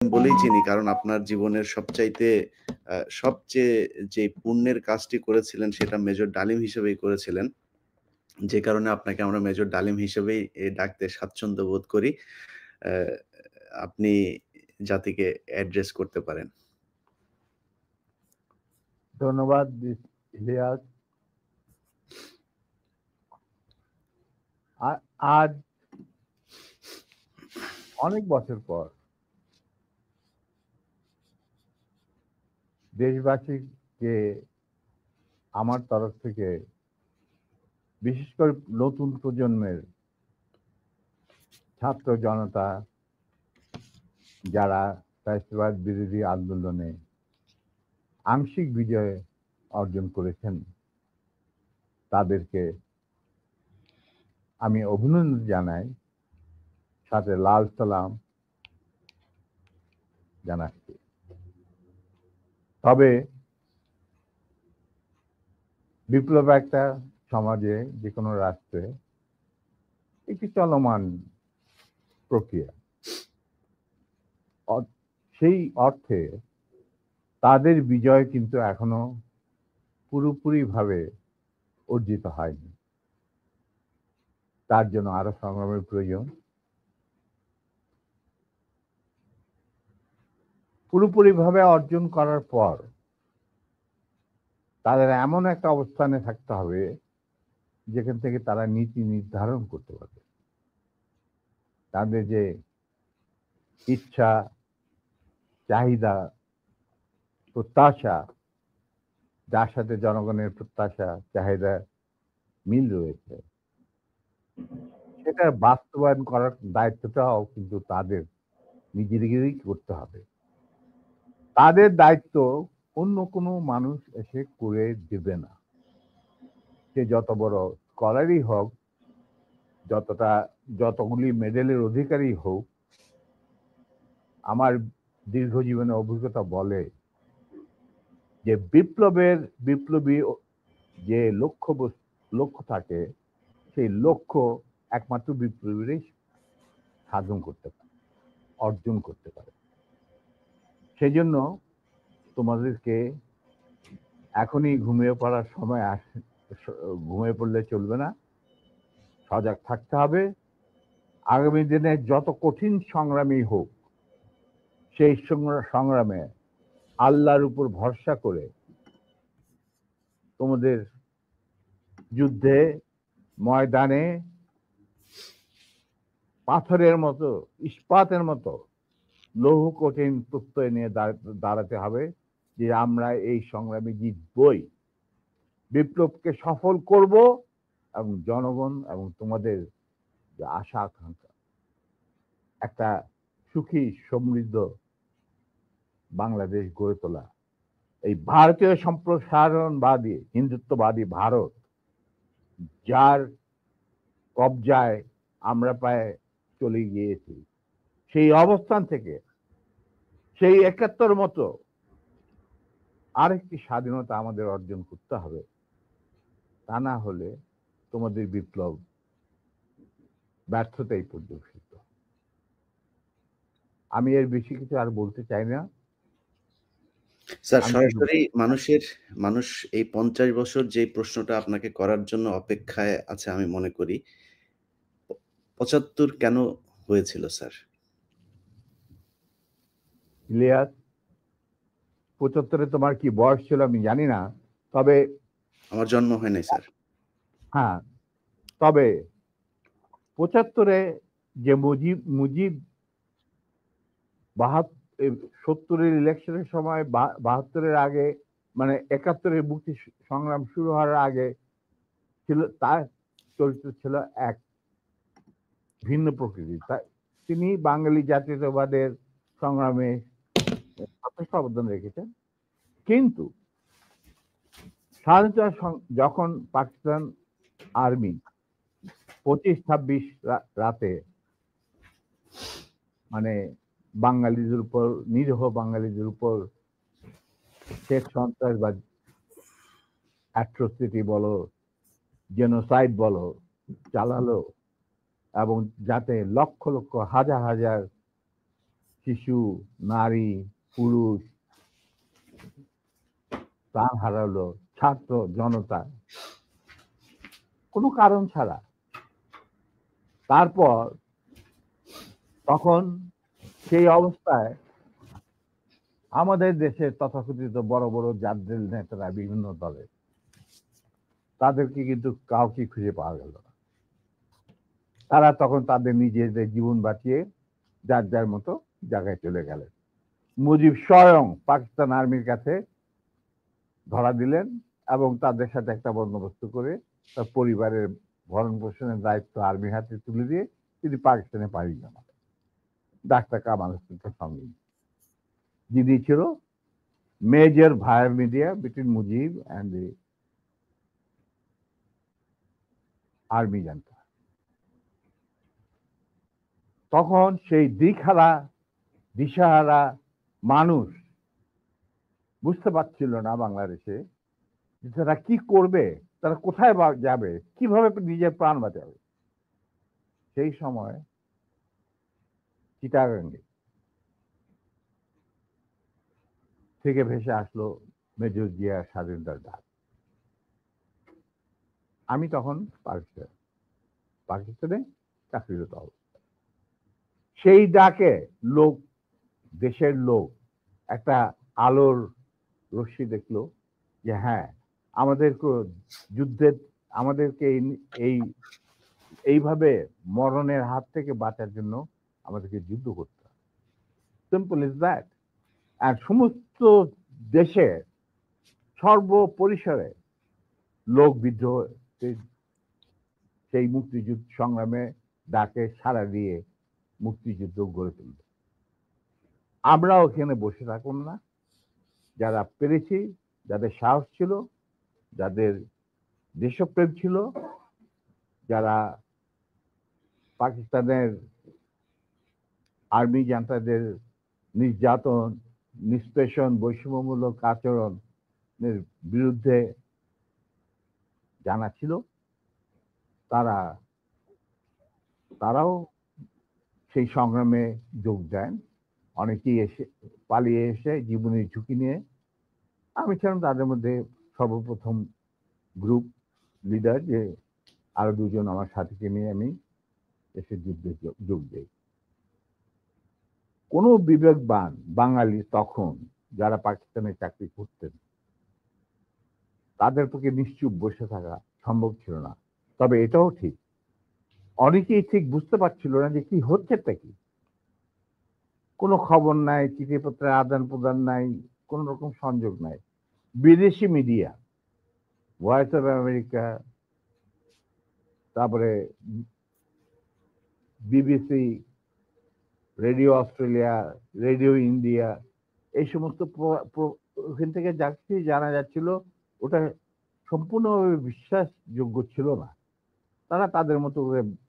বলেই চিনি, কারণ আপনার জীবনের সবচেয়ে যে পুণ্যের কাজটি করেছিলেন সেটা মেজর ডালিম হিসেবেই করেছিলেন। যে কারণে আপনাকে আমরা মেজর ডালিম হিসেবেই ডাকতে স্বাচ্ছন্দ্য বোধ করি। আ আপনি জাতিকে অ্যাড্রেস করতে পারেন। ধন্যবাদ ইলিয়াস। আজ অনেক বছর পর দেশবাসীকে আমার তরফ থেকে, বিশেষ করে নতুন প্রজন্মের ছাত্র জনতা যারা ফ্যাসিবাদ বিরোধী আন্দোলনে আংশিক বিজয় অর্জন করেছেন, তাদেরকে আমি অভিনন্দন জানাই, সাথে লাল সালাম জানাচ্ছি। তবে বিপ্লব একটা সমাজে, যে কোনো রাষ্ট্রে একটি চলমান প্রক্রিয়া। সেই অর্থে তাদের বিজয় কিন্তু এখনো পুরোপুরিভাবে অর্জিত হয়নি। তার জন্য আরো সংগ্রামের প্রয়োজন। পুরোপুরিভাবে অর্জন করার পর তাদের এমন একটা অবস্থানে থাকতে হবে যেখান থেকে তারা নীতি নির্ধারণ করতে পারবে। তাদের যে ইচ্ছা, চাহিদা, প্রত্যাশা, যার সাথে জনগণের প্রত্যাশা চাহিদা মিল রয়েছে, সেটা বাস্তবায়ন করার দায়িত্বটাও কিন্তু তাদের নিজেদেরই করতে হবে। তাদের দায়িত্ব অন্য কোনো মানুষ এসে করে দেবে না। সে যত বড় স্কলারই হোক, যতগুলি মেডেলের অধিকারী হোক, আমার দীর্ঘ জীবনের অভিজ্ঞতা বলে যে বিপ্লবী যে লক্ষ্য থাকে, সেই লক্ষ্য একমাত্র বিপ্লবীরাই সাধন করতে পারে, অর্জন করতে পারে। সেই জন্য তোমাদেরকে এখনই ঘুমিয়ে পড়ার সময় ঘুমিয়ে পড়লে চলবে না, সজাগ থাকতে হবে। আগামী দিনে যত কঠিন সংগ্রামই হোক, সেই সংগ্রামে আল্লাহর উপর ভরসা করে তোমাদের যুদ্ধে ময়দানে পাথরের মতো, ইস্পাতের মতো লৌহ কঠিন প্রত্যয় নিয়ে দাঁড়াতে হবে যে আমরা এই সংগ্রামে জিতবই, বিপ্লবকে সফল করব, এবং জনগণ এবং তোমাদের যে আশা আকাঙ্ক্ষা, একটা সুখী সমৃদ্ধ বাংলাদেশ গড়ে তোলা। এই ভারতীয় সম্প্রসারণবাদী হিন্দুত্ববাদী ভারত, যার কবজায় আমরা প্রায় চলে গিয়েছি, সেই অবস্থান থেকে সেই ৭১ মতো আরেকটি স্বাধীনতা আমাদের অর্জন করতে হবে। তা না হলে তোমাদের বিপ্লব ব্যর্থতাই পর্যবেসিত। আমি এর বেশি কিছু আর বলতে চাই না স্যার। সরাসরি মানুষ এই ৫০ বছর যে প্রশ্নটা আপনাকে করার জন্য অপেক্ষায় আছে আমি মনে করি, ৭৫ কেন হয়েছিল স্যার? ইলিয়াস, ৭৫-এ তোমার কি বয়স ছিল আমি জানি না, তবে আমার জন্ম হয় নাই স্যার। হ্যাঁ, তবে ৭৫-এ যে মুজিব ৭০-এর ইলেকশনের সময় ৭২-এর আগে, মানে ৭১-এর মুক্তি সংগ্রাম শুরু হওয়ার আগে ছিল, তার চরিত্র ছিল এক ভিন্ন প্রকৃতির। তিনি বাঙালি জাতীয়তাবাদের সংগ্রামে যথেষ্ট অবদান রেখেছেন। কিন্তু স্বাধীনতা যখন পাকিস্তান আর্মি ২৫-২৬ রাতে মানে বাঙালিদের উপর, নিরীহ বাঙালিদের উপর শেখ সন্ত্রাসবাদ, অ্যাট্রোসিটি বলো, জেনোসাইড বলো, চালালো, এবং যাতে লক্ষ লক্ষ হাজার হাজার শিশু, নারী, পুরুষ প্রাণ হারালো, ছাত্র জনতা কোনো কারণ ছাড়া। তারপর তখন সেই অবস্থায় আমাদের দেশের তথাকথিত বড় বড় জাদ্রেল নেতারা বিভিন্ন দলের তাদেরকে কিন্তু কাউকে খুঁজে পাওয়া গেল না। তারা তখন তাদের নিজেদের জীবন বাঁচিয়ে যার যার মতো জায়গায় চলে গেলেন। মুজিব স্বয়ং পাকিস্তান আর্মির কাছে ধরা দিলেন এবং তাদের সাথে একটা বন্দোবস্ত করে তার পরিবারের ভরণ পোষণের দায়িত্ব আর্মির হাতে তুলে দিয়ে তিনি পাকিস্তানে পাড়ি জমান। ডাক্তার কামাল হোসেনকে সঙ্গে নিয়ে, যিনি ছিল major via media between Mujib and the army junta. তখন সেই দিকহারা দিশাহারা মানুষ বুঝতে পারছিল না বাংলাদেশে যে তারা কি করবে, তারা কোথায় যাবে, কিভাবে নিজের প্রাণ বাঁচাবে। সেই সময় চিটাগাঙ্গে থেকে ভেসে আসলো মেজর জিয়া স্বাধীনতার ডাক। আমি তখন পাকিস্তানে চাকরিরত অবস্থা। সেই ডাকে লোক, দেশের লোক একটা আলোর রশ্মি দেখলো যে হ্যাঁ, আমাদেরকে যুদ্ধের, আমাদেরকে এই এইভাবে মরণের হাত থেকে বাঁচার জন্য আমাদেরকে যুদ্ধ করতে হবে। Simple is that. আর সমস্ত দেশে সর্বপরিসরে লোক বিদ্রোহ, সেই মুক্তিযুদ্ধ সংগ্রামে ডাকে সাড়া দিয়ে মুক্তিযুদ্ধ গড়ে তুলবে। আমরাও এখানে বসে থাকুন না, যারা পেরেছি, যাদের সাহস ছিল, যাদের দেশপ্রেম ছিল, যারা পাকিস্তানের আর্মি জান্তাদের নির্যাতন, নিষ্পেষণ, বৈষম্যমূলক আচরণের বিরুদ্ধে জানা ছিল, তারাও সেই সংগ্রামে যোগ দেন। অনেকেই এসে পালিয়ে এসে জীবনের ঝুঁকি নিয়ে। আমি ছিলাম তাদের মধ্যে সর্বপ্রথম গ্রুপ লিডার, যে আরো দুজন আমার সাথীকে নিয়ে আমি এসে যুদ্ধে যোগ দিই। কোনো বিবেকবান বাঙালি তখন যারা পাকিস্তানে চাকরি করতেন তাদের পক্ষে নিশ্চুপ বসে থাকা সম্ভব ছিল না। তবে এটাও ঠিক, অনেকেই ঠিক বুঝতে পারছিল না যে কি হচ্ছেটা কি। কোনো খবর নাই, চিঠিপত্রের আদান প্রদান নাই, কোন রকম সংযোগ নাই। বিদেশি মিডিয়া, ভয়েস অফ আমেরিকা, তারপরে BBC, radio Australia, radio India, এই সমস্ত ওখান থেকে যা কিছু জানা যাচ্ছিল ওটা সম্পূর্ণভাবে বিশ্বাসযোগ্য ছিল না। তারা তাদের মতো করে